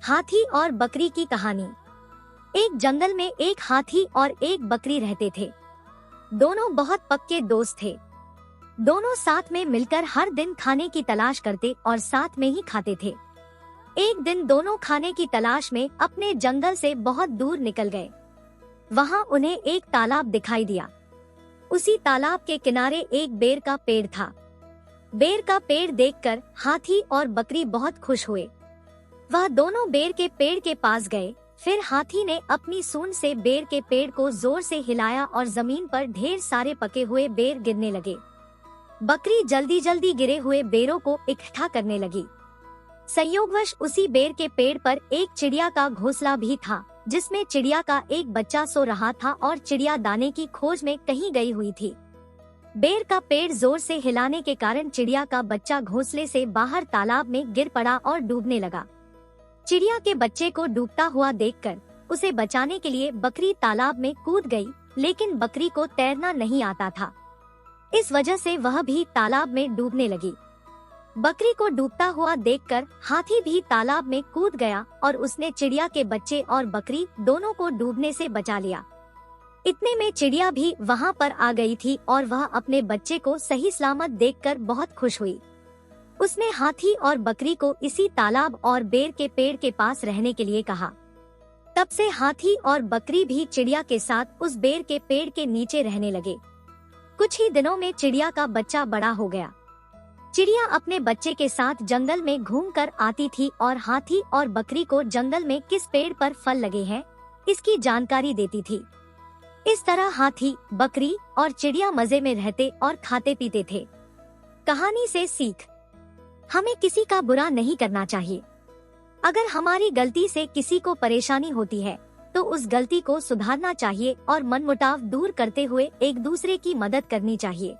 हाथी और बकरी की कहानी। एक जंगल में एक हाथी और एक बकरी रहते थे। दोनों बहुत पक्के दोस्त थे। दोनों साथ में मिलकर हर दिन खाने की तलाश करते और साथ में ही खाते थे। एक दिन दोनों खाने की तलाश में अपने जंगल से बहुत दूर निकल गए। वहां उन्हें एक तालाब दिखाई दिया। उसी तालाब के किनारे एक बेर का पेड़ था। बेर का पेड़ देखकर हाथी और बकरी बहुत खुश हुए। वह दोनों बेर के पेड़ के पास गए। फिर हाथी ने अपनी सूंड से बेर के पेड़ को जोर से हिलाया और जमीन पर ढेर सारे पके हुए बेर गिरने लगे। बकरी जल्दी जल्दी गिरे हुए बेरों को इकट्ठा करने लगी। संयोगवश उसी बेर के पेड़ पर एक चिड़िया का घोंसला भी था, जिसमें चिड़िया का एक बच्चा सो रहा था और चिड़िया दाने की खोज में कहीं गई हुई थी। बेर का पेड़ जोर से हिलाने के कारण चिड़िया का बच्चा घोंसले से बाहर तालाब में गिर पड़ा और डूबने लगा। चिड़िया के बच्चे को डूबता हुआ देखकर उसे बचाने के लिए बकरी तालाब में कूद गई, लेकिन बकरी को तैरना नहीं आता था। इस वजह से वह भी तालाब में डूबने लगी। बकरी को डूबता हुआ देखकर हाथी भी तालाब में कूद गया और उसने चिड़िया के बच्चे और बकरी दोनों को डूबने से बचा लिया। इतने में चिड़िया भी वहां पर आ गई थी और वह अपने बच्चे को सही सलामत देखकर बहुत खुश हुई। उसने हाथी और बकरी को इसी तालाब और बेर के पेड़ के पास रहने के लिए कहा। तब से हाथी और बकरी भी चिड़िया के साथ उस बेर के पेड़ के नीचे रहने लगे। कुछ ही दिनों में चिड़िया का बच्चा बड़ा हो गया। चिड़िया अपने बच्चे के साथ जंगल में घूमकर आती थी और हाथी और बकरी को जंगल में किस पेड़ पर फल लगे हैं इसकी जानकारी देती थी। इस तरह हाथी, बकरी और चिड़िया मजे में रहते और खाते पीते थे। कहानी से सीख: हमें किसी का बुरा नहीं करना चाहिए। अगर हमारी गलती से किसी को परेशानी होती है तो उस गलती को सुधारना चाहिए और मनमुटाव दूर करते हुए एक दूसरे की मदद करनी चाहिए।